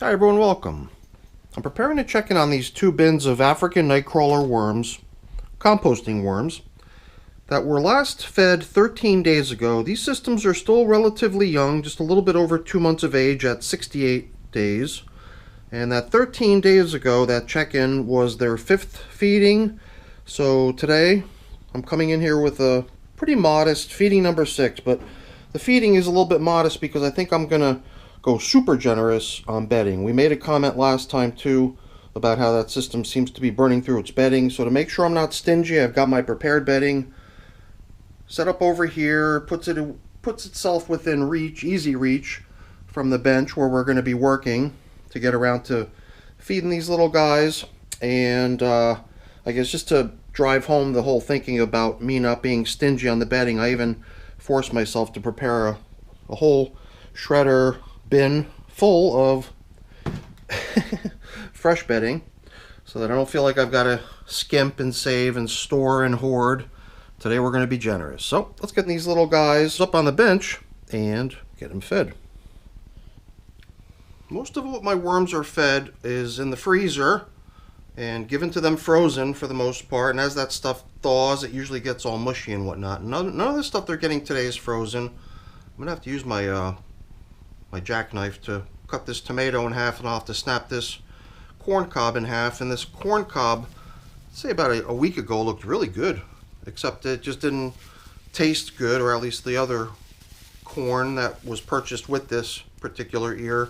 Hi everyone, welcome. I'm preparing to check in on these 2 bins of African nightcrawler worms, composting worms, that were last fed 13 days ago. These systems are still relatively young, just a little bit over 2 months of age at 68 days. And that 13 days ago, that check-in was their 5th feeding. So today, I'm coming in here with a pretty modest feeding number 6, but the feeding is a little bit modest because I think I'm going to go super generous on bedding. We made a comment last time too about how that system seems to be burning through its bedding. So to make sure I'm not stingy, I've got my prepared bedding set up over here, puts itself within reach, easy reach from the bench where we're going to be working to get around to feeding these little guys. And I guess just to drive home the whole thinking about me not being stingy on the bedding, I even forced myself to prepare a whole shredder bin full of fresh bedding so that I don't feel like I've got to skimp and save and store and hoard. Today we're going to be generous. So let's get these little guys up on the bench and get them fed. Most of what my worms are fed is in the freezer and given to them frozen for the most part. And as that stuff thaws, it usually gets all mushy and whatnot. None of the stuff they're getting today is frozen. I'm going to have to use my jackknife to cut this tomato in half, and I'll have to snap this corn cob in half. And this corn cob, I'd say about a week ago, looked really good, except it just didn't taste good, or at least the other corn that was purchased with this particular ear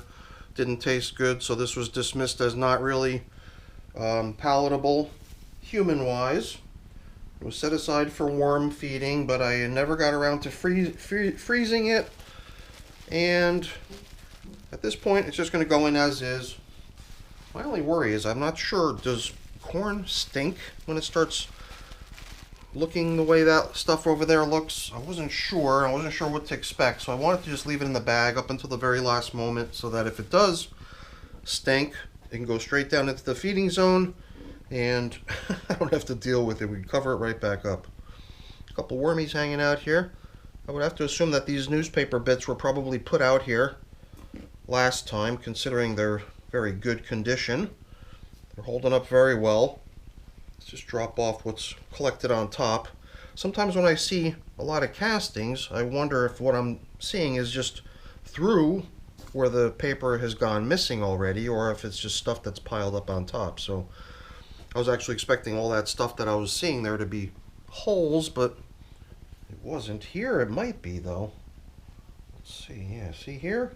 didn't taste good, so this was dismissed as not really palatable human-wise. It was set aside for worm feeding, but I never got around to freezing it. And at this point, it's just going to go in as is. My only worry is I'm not sure, does corn stink when it starts looking the way that stuff over there looks? I wasn't sure what to expect, so I wanted to just leave it in the bag up until the very last moment so that if it does stink, it can go straight down into the feeding zone and I don't have to deal with it. We can cover it right back up. A couple wormies hanging out here. I would have to assume that these newspaper bits were probably put out here last time, considering they're very good condition. They're holding up very well. Let's just drop off what's collected on top. Sometimes when I see a lot of castings, I wonder if what I'm seeing is just through where the paper has gone missing already, or if it's just stuff that's piled up on top. So I was actually expecting all that stuff that I was seeing there to be holes, but it wasn't. Here it might be though. Let's see. Yeah, see here?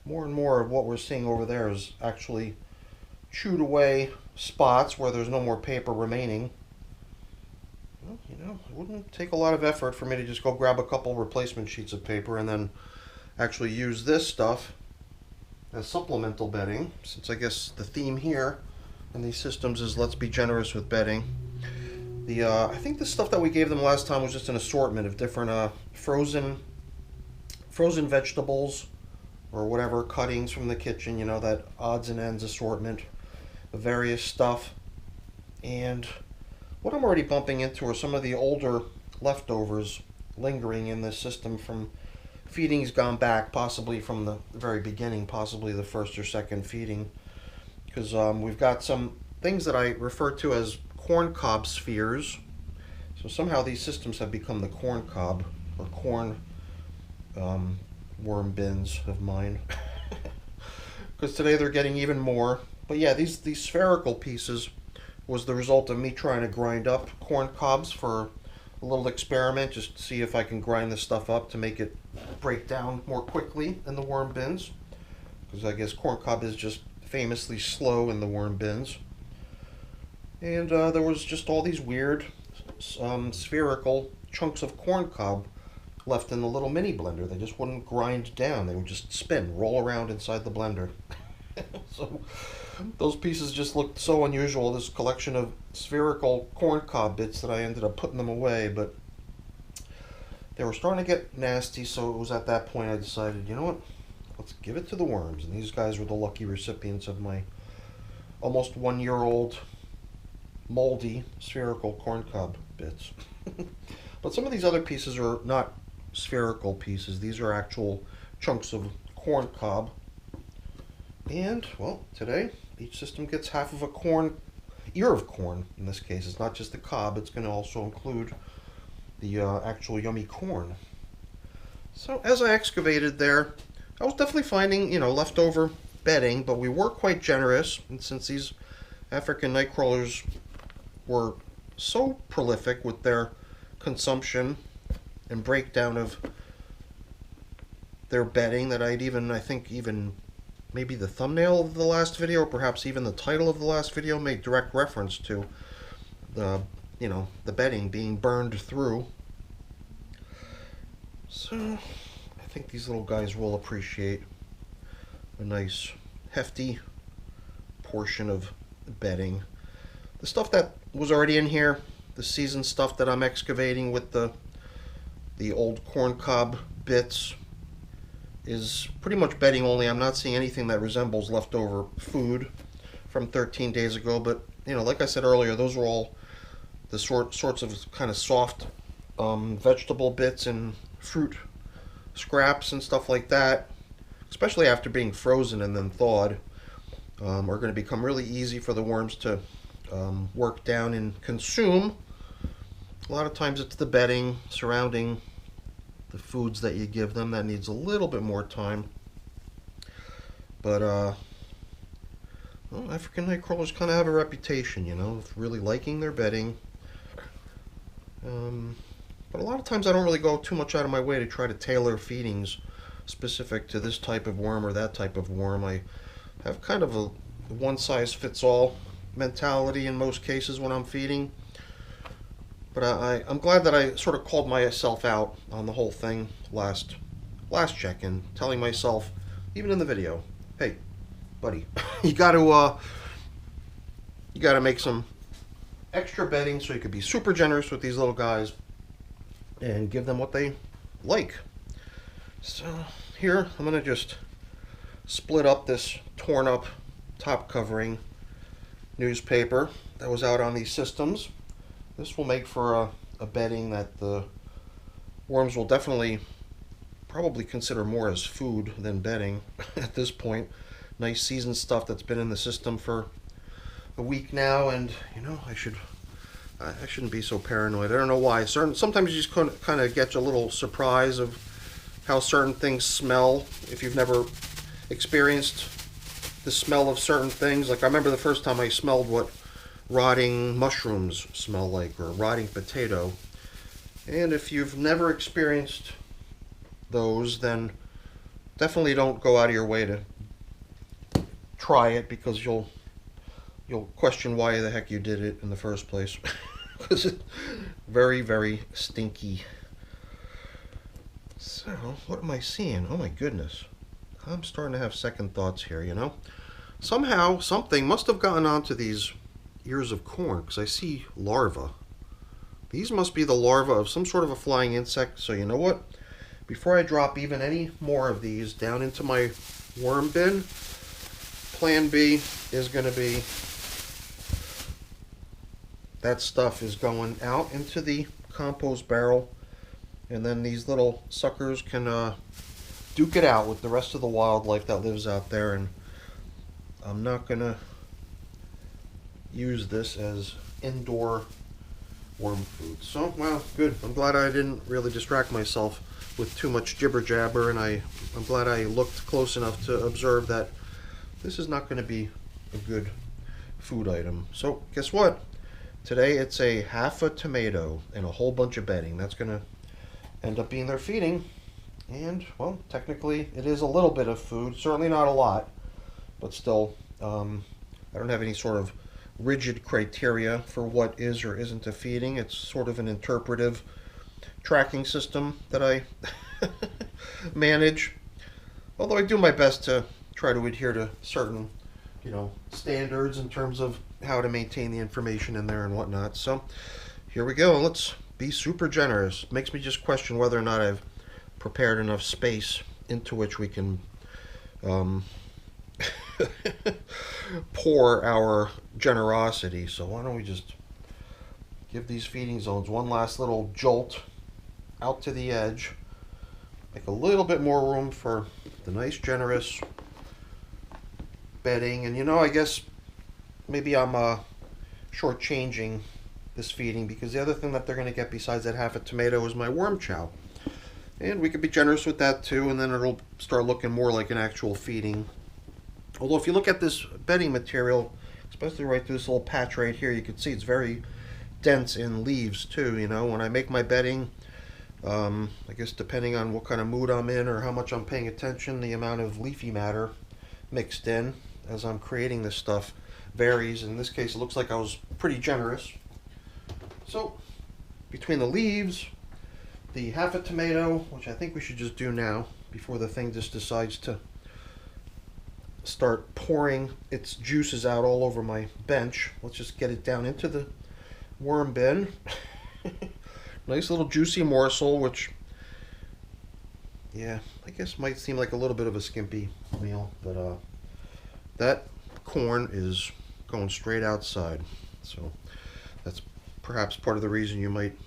More and more of what we're seeing over there is actually chewed away spots where there's no more paper remaining. Well, it wouldn't take a lot of effort for me to just go grab a couple replacement sheets of paper and then actually use this stuff as supplemental bedding, since I guess the theme here in these systems is let's be generous with bedding. I think the stuff that we gave them last time was just an assortment of different frozen vegetables or whatever, cuttings from the kitchen, that odds and ends assortment of various stuff. And what I'm already bumping into are some of the older leftovers lingering in this system from feedings gone back, possibly from the very beginning, possibly the first or second feeding. Because we've got some things that I refer to as corn cob spheres. So somehow these systems have become the corn cob or corn worm bins of mine. Because today they're getting even more. But yeah, these spherical pieces was the result of me trying to grind up corn cobs for a little experiment, just to see if I can grind this stuff up to make it break down more quickly in the worm bins. Because I guess corn cob is just famously slow in the worm bins. And there was just all these weird spherical chunks of corn cob left in the little mini blender. They just wouldn't grind down. They would just spin, roll around inside the blender. So those pieces just looked so unusual, this collection of spherical corn cob bits, that I ended up putting them away. But they were starting to get nasty, so it was at that point I decided, you know what, let's give it to the worms. And these guys were the lucky recipients of my almost 1-year-old moldy spherical corn cob bits. But some of these other pieces are not spherical pieces. These are actual chunks of corn cob. And, well, today each system gets half of a corn, ear of corn in this case. It's not just the cob, it's going to also include the actual yummy corn. So as I excavated there, I was definitely finding, leftover bedding, but we were quite generous. And since these African night crawlers were so prolific with their consumption and breakdown of their bedding that I think even maybe the thumbnail of the last video, or perhaps even the title of the last video, made direct reference to the bedding being burned through. So I think these little guys will appreciate a nice hefty portion of bedding. The stuff that was already in here, the seasoned stuff that I'm excavating with the old corn cob bits, is pretty much bedding only. I'm not seeing anything that resembles leftover food from 13 days ago, but like I said earlier, those were all the sorts of kind of soft vegetable bits and fruit scraps and stuff like that, especially after being frozen and then thawed, are going to become really easy for the worms to work down and consume. A lot of times it's the bedding surrounding the foods that you give them that needs a little bit more time. But well, African night crawlers kind of have a reputation, of really liking their bedding. But a lot of times I don't really go too much out of my way to try to tailor feedings specific to this type of worm or that type of worm. I have kind of a one-size-fits-all mentality in most cases when I'm feeding. But I'm glad that I sort of called myself out on the whole thing last check-in, telling myself, even in the video, hey, buddy, you got to make some extra bedding so you could be super generous with these little guys and give them what they like. So here I'm going to just split up this torn up top covering newspaper that was out on these systems. This will make for a bedding that the worms will definitely probably consider more as food than bedding at this point. Nice seasoned stuff that's been in the system for a week now, and I shouldn't be so paranoid. I don't know why. Sometimes you just kind of get a little surprise of how certain things smell if you've never experienced the smell of certain things. Like I remember the first time I smelled what rotting mushrooms smell like, or rotting potato. And if you've never experienced those, then definitely don't go out of your way to try it, because you'll question why the heck you did it in the first place. Because it's very, very stinky. So, what am I seeing? Oh my goodness. I'm starting to have second thoughts here, Somehow, something must have gotten onto these ears of corn, because I see larvae. These must be the larvae of some sort of a flying insect. So you know what? Before I drop even any more of these down into my worm bin, plan B is going to be that stuff is going out into the compost barrel, and then these little suckers can duke it out with the rest of the wildlife that lives out there. And I'm not going to use this as indoor worm food. So, well, good. I'm glad I didn't really distract myself with too much jibber jabber, and I'm glad I looked close enough to observe that this is not going to be a good food item. So, guess what? Today it's a half a tomato and a whole bunch of bedding. That's going to end up being their feeding. And, well, technically it is a little bit of food. Certainly not a lot, but still, I don't have any sort of rigid criteria for what is or isn't a feeding. It's sort of an interpretive tracking system that I manage. Although I do my best to try to adhere to certain, standards in terms of how to maintain the information in there and whatnot. So here we go. Let's be super generous. Makes me just question whether or not I've prepared enough space into which we can pour our generosity. So why don't we just give these feeding zones one last little jolt out to the edge, make a little bit more room for the nice generous bedding. And you know, I guess maybe I'm shortchanging this feeding, because the other thing that they're going to get besides that half a tomato is my worm chow. And we could be generous with that too, and then it'll start looking more like an actual feeding. Although if you look at this bedding material, especially right through this little patch right here, you can see it's very dense in leaves too. You know, when I make my bedding, I guess depending on what kind of mood I'm in or how much I'm paying attention, the amount of leafy matter mixed in as I'm creating this stuff varies. In this case, it looks like I was pretty generous. So between the leaves, the half a tomato, which I think we should just do now before the thing just decides to start pouring its juices out all over my bench. Let's just get it down into the worm bin. Nice little juicy morsel, which, yeah, I guess might seem like a little bit of a skimpy meal, but that corn is going straight outside. So that's perhaps part of the reason you might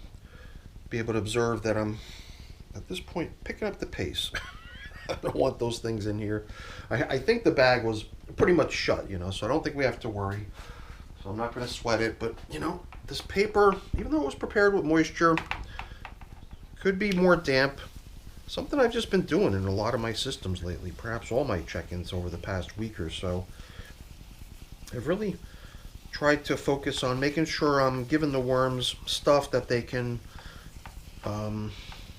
be able to observe that I'm at this point picking up the pace. I don't want those things in here. I think the bag was pretty much shut, you know, so I don't think we have to worry. So I'm not going to sweat it, but you know, this paper, even though it was prepared with moisture, could be more damp. Something I've just been doing in a lot of my systems lately, perhaps all my check-ins over the past week or so. I've really tried to focus on making sure I'm giving the worms stuff that they can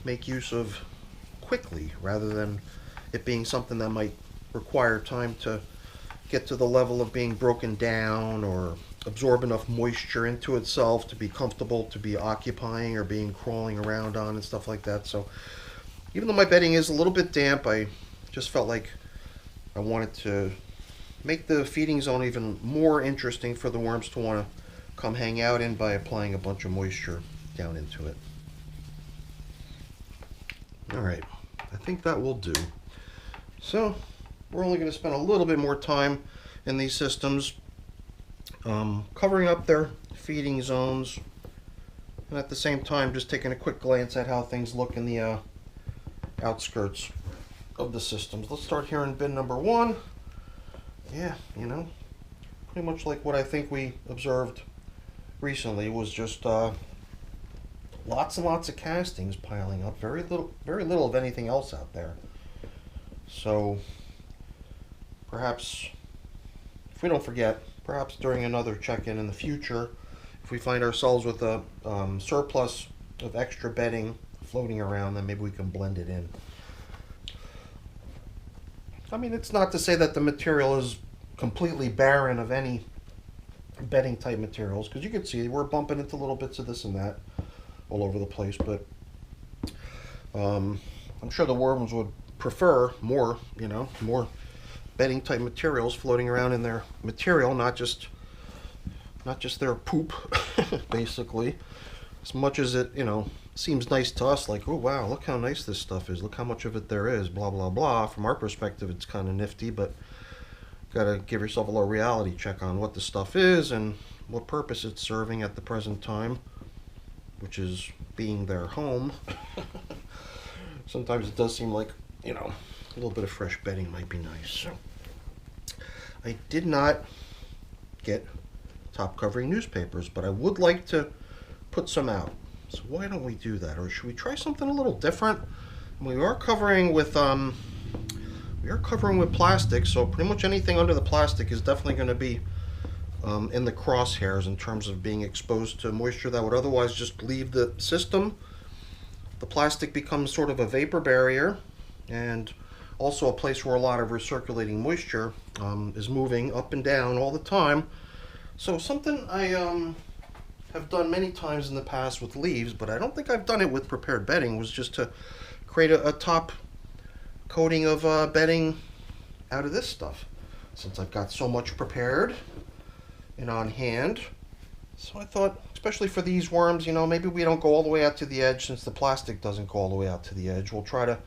make use of quickly, rather than it being something that might require time to get to the level of being broken down or absorb enough moisture into itself to be comfortable to be occupying or being crawling around on and stuff like that. So even though my bedding is a little bit damp, I just felt like I wanted to make the feeding zone even more interesting for the worms to want to come hang out in by applying a bunch of moisture down into it. Alright, I think that will do. So we're only going to spend a little bit more time in these systems covering up their feeding zones, and at the same time just taking a quick glance at how things look in the outskirts of the systems. Let's start here in bin number 1. Yeah, you know, pretty much like what I think we observed recently was just lots and lots of castings piling up. Very little of anything else out there. So perhaps, if we don't forget, perhaps during another check-in in the future, if we find ourselves with a surplus of extra bedding floating around, then maybe we can blend it in. I mean, it's not to say that the material is completely barren of any bedding type materials, because you can see we're bumping into little bits of this and that all over the place, but I'm sure the worms would prefer more, you know, more bedding type materials floating around in their material, not just their poop, basically. As much as it, you know, seems nice to us, like, oh wow, look how nice this stuff is, look how much of it there is, blah blah blah. From our perspective, it's kind of nifty, but gotta give yourself a little reality check on what the stuff is and what purpose it's serving at the present time, which is being their home. Sometimes it does seem like, you know, a little bit of fresh bedding might be nice. So I did not get top covering newspapers, but I would like to put some out. So why don't we do that? Or should we try something a little different? We are covering with plastic, so pretty much anything under the plastic is definitely going to be in the crosshairs in terms of being exposed to moisture that would otherwise just leave the system. The plastic becomes sort of a vapor barrier, and also a place where a lot of recirculating moisture is moving up and down all the time. So something I have done many times in the past with leaves, but I don't think I've done it with prepared bedding, was just to create a top coating of bedding out of this stuff, since I've got so much prepared and on hand. So I thought, especially for these worms, you know, maybe we don't go all the way out to the edge, since the plastic doesn't go all the way out to the edge. We'll try to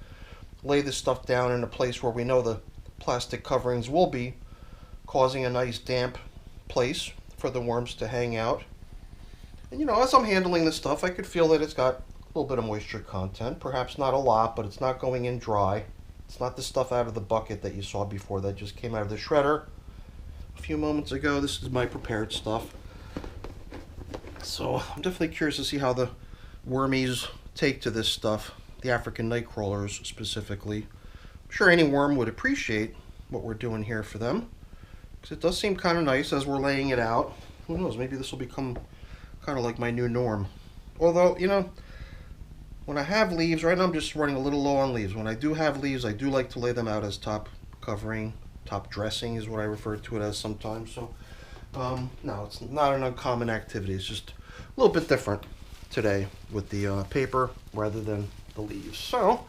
lay this stuff down in a place where we know the plastic coverings will be causing a nice damp place for the worms to hang out. And you know, as I'm handling this stuff, I could feel that it's got a little bit of moisture content, perhaps not a lot, but it's not going in dry. It's not the stuff out of the bucket that you saw before that just came out of the shredder. a few moments ago. This is my prepared stuff. So I'm definitely curious to see how the wormies take to this stuff, the African night crawlers specifically. I'm sure any worm would appreciate what we're doing here for them, because it does seem kind of nice as we're laying it out. Who knows, maybe this will become kind of like my new norm. Although, you know, when I have leaves, right now I'm just running a little low on leaves. When I do have leaves, I do like to lay them out as top covering, top dressing is what I refer to it as sometimes. So, no, it's not an uncommon activity. It's just a little bit different today with the paper rather than the leaves. So,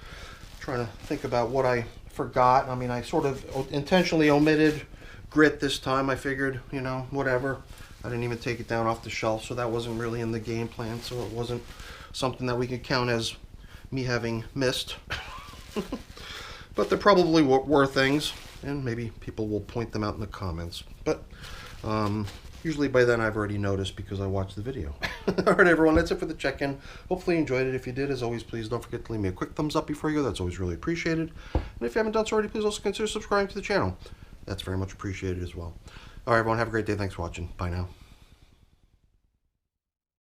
trying to think about what I forgot. I mean, I sort of intentionally omitted grit this time. I figured, you know, whatever. I didn't even take it down off the shelf, so that wasn't really in the game plan, so it wasn't something that we could count as me having missed. But there probably were things, and maybe people will point them out in the comments. But usually by then I've already noticed because I watched the video. Alright everyone, that's it for the check-in. Hopefully you enjoyed it. If you did, as always, please don't forget to leave me a quick thumbs up before you go. That's always really appreciated. And if you haven't done so already, please also consider subscribing to the channel. That's very much appreciated as well. Alright everyone, have a great day. Thanks for watching. Bye now.